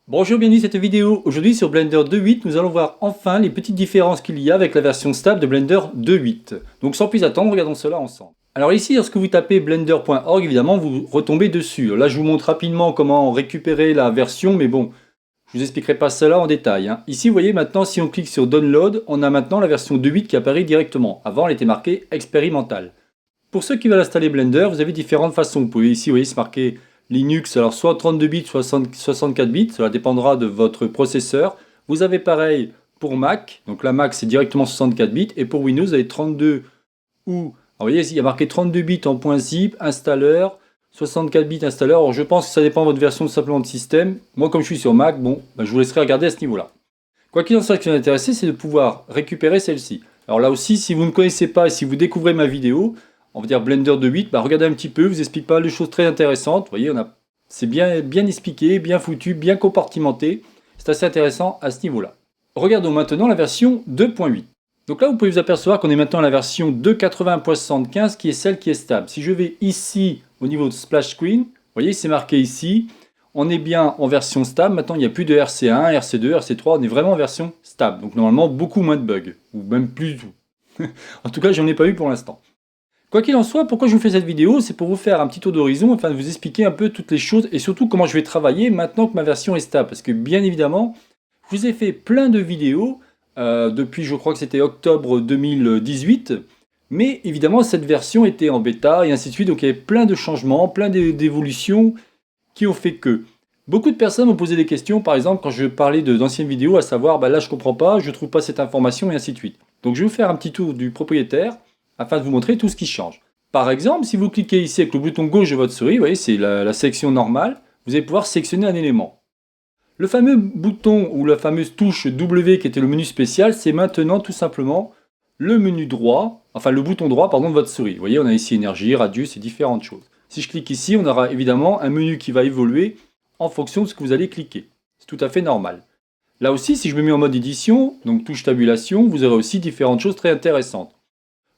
Bonjour, bienvenue dans cette vidéo. Aujourd'hui sur Blender 2.8, nous allons voir enfin les petites différences qu'il y a avec la version stable de Blender 2.8. Donc sans plus attendre, regardons cela ensemble. Alors ici, lorsque vous tapez blender.org, évidemment, vous retombez dessus. Là, je vous montre rapidement comment récupérer la version, mais bon, je vous expliquerai pas cela en détail, hein. Ici, vous voyez maintenant, si on clique sur Download, on a maintenant la version 2.8 qui apparaît directement. Avant, elle était marquée expérimentale. Pour ceux qui veulent installer Blender, vous avez différentes façons. Vous pouvez ici, vous voyez, c'est marqué Linux, alors soit 32 bits, soit 64 bits, cela dépendra de votre processeur. Vous avez pareil pour Mac, donc la Mac c'est directement 64 bits, et pour Windows vous avez 32 ou, alors vous voyez ici il y a marqué 32 bits en .zip, installeur, 64 bits installeur. Alors je pense que ça dépend de votre version simplement de système. Moi comme je suis sur Mac, bon, je vous laisserai regarder à ce niveau-là. Quoi qu'il en soit, ce qui vous intéresse, c'est de pouvoir récupérer celle-ci. Alors là aussi, si vous ne connaissez pas et si vous découvrez ma vidéo, on va dire Blender 2.8, regardez un petit peu, je vous explique pas mal de choses très intéressantes. Vous voyez, c'est bien expliqué, bien foutu, bien compartimenté. C'est assez intéressant à ce niveau-là. Regardons maintenant la version 2.8. Donc là, vous pouvez vous apercevoir qu'on est maintenant à la version 2.80.75 qui est celle qui est stable. Si je vais ici au niveau de Splash Screen, vous voyez, c'est marqué ici. On est bien en version stable. Maintenant, il n'y a plus de RC1, RC2, RC3. On est vraiment en version stable. Donc normalement, beaucoup moins de bugs. Ou même plus du tout. En tout cas, j'en ai pas eu pour l'instant. Quoi qu'il en soit, pourquoi je vous fais cette vidéo, c'est pour vous faire un petit tour d'horizon, afin de vous expliquer un peu toutes les choses et surtout comment je vais travailler maintenant que ma version est stable. Parce que bien évidemment, je vous ai fait plein de vidéos depuis, je crois que c'était octobre 2018. Mais évidemment, cette version était en bêta et ainsi de suite. Donc il y avait plein de changements, plein d'évolutions qui ont fait que beaucoup de personnes m'ont posé des questions, par exemple quand je parlais d'anciennes vidéos, à savoir là je comprends pas, je trouve pas cette information et ainsi de suite. Donc je vais vous faire un petit tour du propriétaire afin de vous montrer tout ce qui change. Par exemple, si vous cliquez ici avec le bouton gauche de votre souris, vous voyez c'est la section normale, vous allez pouvoir sélectionner un élément. Le fameux bouton ou la fameuse touche W qui était le menu spécial, c'est maintenant tout simplement le menu droit, enfin le bouton droit pardon de votre souris. Vous voyez, on a ici énergie, radius et différentes choses. Si je clique ici, on aura évidemment un menu qui va évoluer en fonction de ce que vous allez cliquer. C'est tout à fait normal. Là aussi, si je me mets en mode édition, donc touche tabulation, vous aurez aussi différentes choses très intéressantes.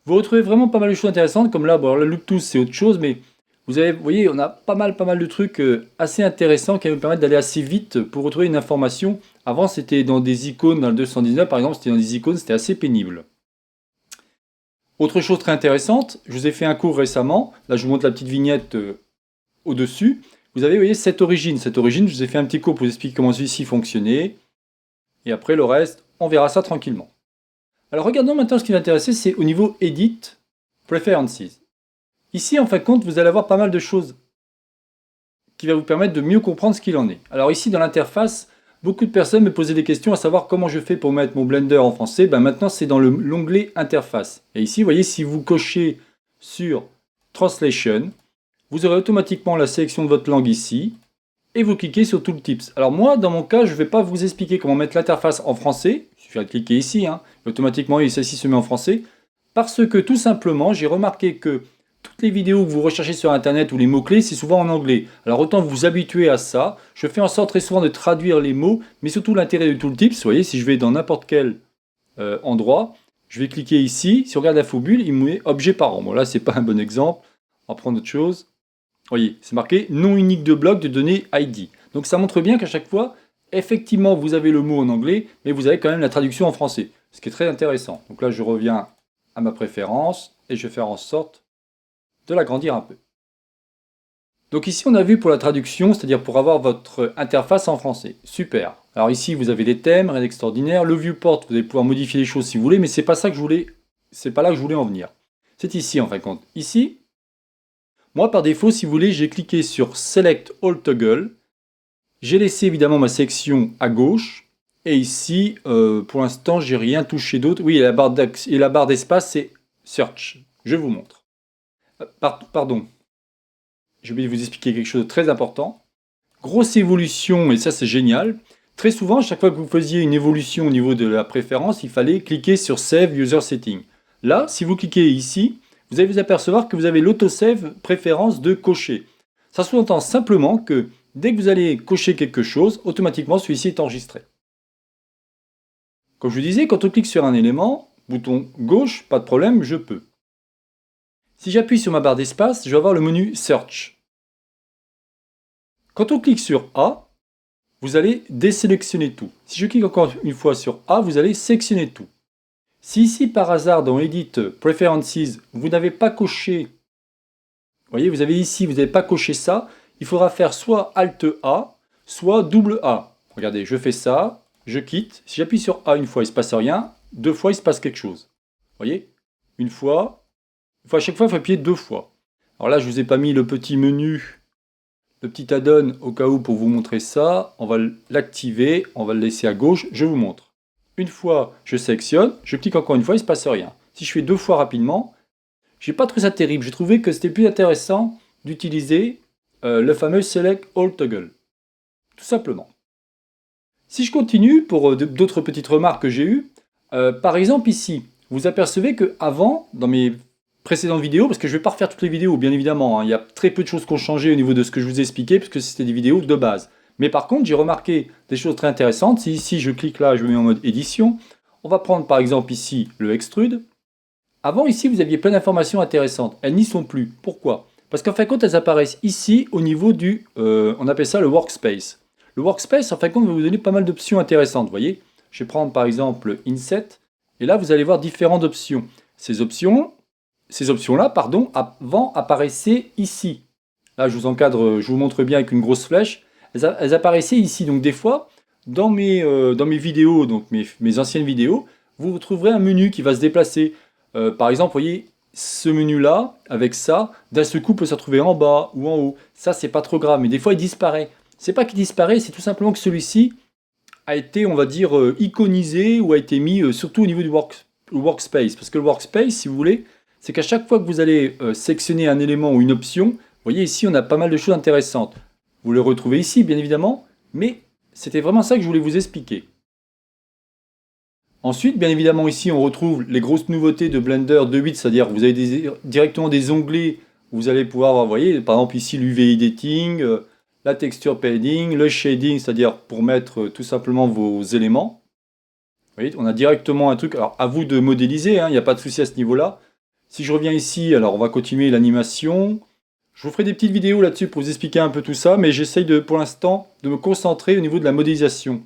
Vous retrouvez vraiment pas mal de choses intéressantes, comme là, bon, le loop tools c'est autre chose, mais vous voyez, on a pas mal de trucs assez intéressants qui vont vous permettre d'aller assez vite pour retrouver une information. Avant, c'était dans des icônes, dans le 219 par exemple, c'était dans des icônes, c'était assez pénible. Autre chose très intéressante, je vous ai fait un cours récemment, là je vous montre la petite vignette au-dessus. Vous avez, vous voyez, cette origine. Cette origine, je vous ai fait un petit cours pour vous expliquer comment celui-ci fonctionnait. Et après, le reste, on verra ça tranquillement. Alors regardons maintenant ce qui va intéresser, c'est au niveau Edit, Preferences. Ici, en fin de compte, vous allez avoir pas mal de choses qui va vous permettre de mieux comprendre ce qu'il en est. Alors ici, dans l'interface, beaucoup de personnes me posaient des questions à savoir comment je fais pour mettre mon Blender en français. Ben maintenant, c'est dans l'onglet Interface. Et ici, vous voyez, si vous cochez sur Translation, vous aurez automatiquement la sélection de votre langue ici, et vous cliquez sur Tooltips. Alors moi, dans mon cas, je ne vais pas vous expliquer comment mettre l'interface en français, il suffit de cliquer ici, hein, et automatiquement celle-ci se met en français, parce que tout simplement, j'ai remarqué que toutes les vidéos que vous recherchez sur internet ou les mots-clés, c'est souvent en anglais. Alors autant vous habituer à ça, je fais en sorte très souvent de traduire les mots, mais surtout l'intérêt de Tooltips, vous voyez, si je vais dans n'importe quel endroit, je vais cliquer ici, si on regarde l'infobulle, il me met objet parent. Bon là, c'est pas un bon exemple, on va prendre autre chose. Voyez, c'est marqué nom unique de bloc de données ID. Donc ça montre bien qu'à chaque fois, effectivement, vous avez le mot en anglais, mais vous avez quand même la traduction en français, ce qui est très intéressant. Donc là, je reviens à ma préférence et je vais faire en sorte de l'agrandir un peu. Donc ici, on a vu pour la traduction, c'est-à-dire pour avoir votre interface en français. Super. Alors ici, vous avez des thèmes, rien d'extraordinaire. Le viewport, vous allez pouvoir modifier les choses si vous voulez, mais c'est pas ça que je voulais. C'est pas là que je voulais en venir. C'est ici en fin de compte. Ici, moi, par défaut, si vous voulez, j'ai cliqué sur Select All Toggle. J'ai laissé évidemment ma section à gauche. Et ici, pour l'instant, j'ai rien touché d'autre. Oui, et la barre d'espace, c'est Search. Je vous montre. Pardon. J'ai oublié de vous expliquer quelque chose de très important. Grosse évolution, et ça c'est génial. Très souvent, chaque fois que vous faisiez une évolution au niveau de la préférence, il fallait cliquer sur Save User Setting. Là, si vous cliquez ici, vous allez vous apercevoir que vous avez l'autosave préférence de cocher. Ça sous-entend simplement que dès que vous allez cocher quelque chose, automatiquement celui-ci est enregistré. Comme je vous disais, quand on clique sur un élément, bouton gauche, pas de problème, je peux. Si j'appuie sur ma barre d'espace, je vais avoir le menu Search. Quand on clique sur A, vous allez désélectionner tout. Si je clique encore une fois sur A, vous allez sélectionner tout. Si ici, par hasard, dans Edit Preferences, vous n'avez pas coché, vous voyez, vous avez ici, vous n'avez pas coché ça, il faudra faire soit Alt A, soit double A. Regardez, je fais ça, je quitte. Si j'appuie sur A une fois, il ne se passe rien. Deux fois, il se passe quelque chose. Vous voyez? Une fois. À chaque fois, il faut appuyer deux fois. Alors là, je ne vous ai pas mis le petit menu, le petit add-on au cas où pour vous montrer ça. On va l'activer, on va le laisser à gauche, je vous montre. Une fois, je sélectionne, je clique encore une fois, il ne se passe rien. Si je fais deux fois rapidement, j'ai pas trouvé ça terrible. J'ai trouvé que c'était plus intéressant d'utiliser le fameux Select All Toggle. Tout simplement. Si je continue, pour d'autres petites remarques que j'ai eues, par exemple ici, vous apercevez que avant, dans mes précédentes vidéos, parce que je ne vais pas refaire toutes les vidéos, bien évidemment, hein, il y a très peu de choses qui ont changé au niveau de ce que je vous ai expliqué, puisque c'était des vidéos de base. Mais par contre, j'ai remarqué des choses très intéressantes. Si ici je clique là, je me mets en mode édition, on va prendre par exemple ici le extrude. Avant ici, vous aviez plein d'informations intéressantes. Elles n'y sont plus. Pourquoi? Parce qu'en fin de compte, elles apparaissent ici au niveau du, on appelle ça le workspace. Le workspace, en fin de compte, va vous donner pas mal d'options intéressantes. Vous voyez, je vais prendre par exemple Inset, et là vous allez voir différentes options. Ces options-là, pardon, avant apparaissaient ici. Là, je vous encadre, je vous montre bien avec une grosse flèche. Elles apparaissaient ici. Donc des fois, dans mes vidéos, donc mes anciennes vidéos, vous retrouverez un menu qui va se déplacer. Par exemple, vous voyez, ce menu-là, avec ça, d'un seul coup peut se retrouver en bas ou en haut. Ça, c'est pas trop grave, mais des fois, il disparaît. C'est pas qu'il disparaît, c'est tout simplement que celui-ci a été, on va dire, iconisé ou a été mis surtout au niveau du workspace. Parce que le workspace, si vous voulez, c'est qu'à chaque fois que vous allez sélectionner un élément ou une option, vous voyez ici, on a pas mal de choses intéressantes. Vous le retrouvez ici, bien évidemment, mais c'était vraiment ça que je voulais vous expliquer. Ensuite, bien évidemment, ici, on retrouve les grosses nouveautés de Blender 2.8, c'est-à-dire que vous avez directement des onglets où vous allez pouvoir, vous voyez, par exemple ici, l'UV Editing, la Texture Padding, le Shading, c'est-à-dire pour mettre tout simplement vos éléments. Vous voyez, on a directement un truc, alors à vous de modéliser, hein, il n'y a pas de souci à ce niveau-là. Si je reviens ici, alors on va continuer l'animation. Je vous ferai des petites vidéos là-dessus pour vous expliquer un peu tout ça, mais j'essaye pour l'instant de me concentrer au niveau de la modélisation.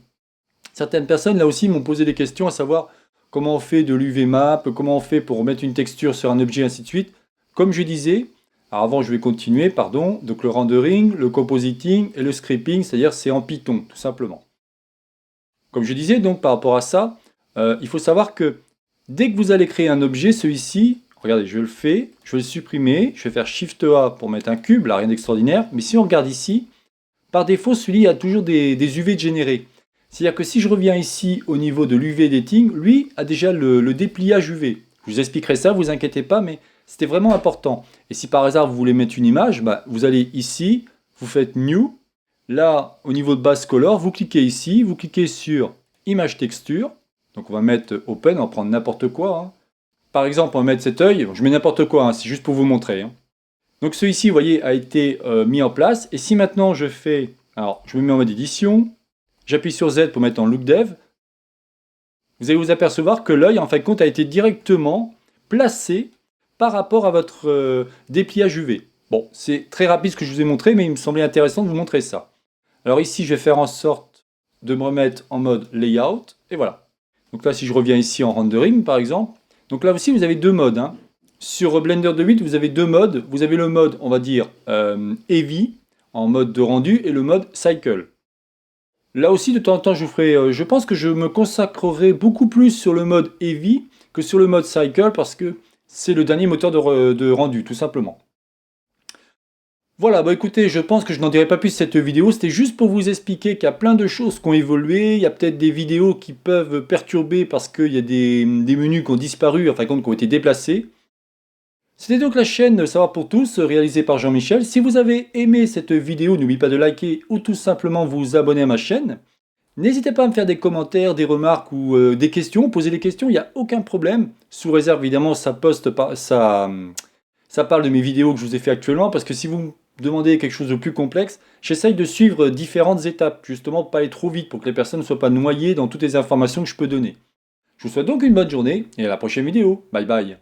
Certaines personnes là aussi m'ont posé des questions à savoir comment on fait de l'UV map, comment on fait pour mettre une texture sur un objet, ainsi de suite. Comme je disais, alors avant je vais continuer, pardon, donc le rendering, le compositing et le scripting, c'est-à-dire c'est en Python, tout simplement. Comme je disais donc par rapport à ça, il faut savoir que dès que vous allez créer un objet, celui-ci, regardez, je le fais, je vais le supprimer, je vais faire Shift A pour mettre un cube, là rien d'extraordinaire, mais si on regarde ici, par défaut celui-ci a toujours des UV générés. C'est-à-dire que si je reviens ici au niveau de l'UV Editing, lui a déjà le dépliage UV. Je vous expliquerai ça, vous inquiétez pas, mais c'était vraiment important. Et si par hasard vous voulez mettre une image, bah, vous allez ici, vous faites New. Là, au niveau de Base Color, vous cliquez ici, vous cliquez sur Image Texture. Donc on va mettre Open, on va prendre n'importe quoi. Hein. Par exemple, on va mettre cet œil, je mets n'importe quoi, hein, c'est juste pour vous montrer. Hein. Donc celui-ci, vous voyez, a été mis en place. Et si maintenant je fais, alors je me mets en mode édition, j'appuie sur Z pour mettre en Look Dev, vous allez vous apercevoir que l'œil, en fin de compte, a été directement placé par rapport à votre dépliage UV. Bon, c'est très rapide ce que je vous ai montré, mais il me semblait intéressant de vous montrer ça. Alors ici, je vais faire en sorte de me remettre en mode Layout, et voilà. Donc là, si je reviens ici en Rendering, par exemple, donc là aussi, vous avez deux modes. Hein. Sur Blender 2.8, vous avez deux modes. Vous avez le mode, on va dire, Heavy, en mode de rendu, et le mode Cycle. Là aussi, de temps en temps, je pense que je me consacrerai beaucoup plus sur le mode Heavy que sur le mode Cycle, parce que c'est le dernier moteur de rendu, tout simplement. Voilà, bah écoutez, je pense que je n'en dirai pas plus cette vidéo, c'était juste pour vous expliquer qu'il y a plein de choses qui ont évolué, il y a peut-être des vidéos qui peuvent perturber parce qu'il y a des menus qui ont disparu, enfin qui ont été déplacés. C'était donc la chaîne Savoir pour tous, réalisée par Jean-Michel. Si vous avez aimé cette vidéo, n'oubliez pas de liker ou tout simplement vous abonner à ma chaîne. N'hésitez pas à me faire des commentaires, des remarques ou des questions, poser des questions, il n'y a aucun problème. Sous réserve, évidemment, ça parle de mes vidéos que je vous ai fait actuellement, parce que si vous me demandez quelque chose de plus complexe, j'essaye de suivre différentes étapes, justement pour pas aller trop vite, pour que les personnes ne soient pas noyées dans toutes les informations que je peux donner. Je vous souhaite donc une bonne journée, et à la prochaine vidéo. Bye bye.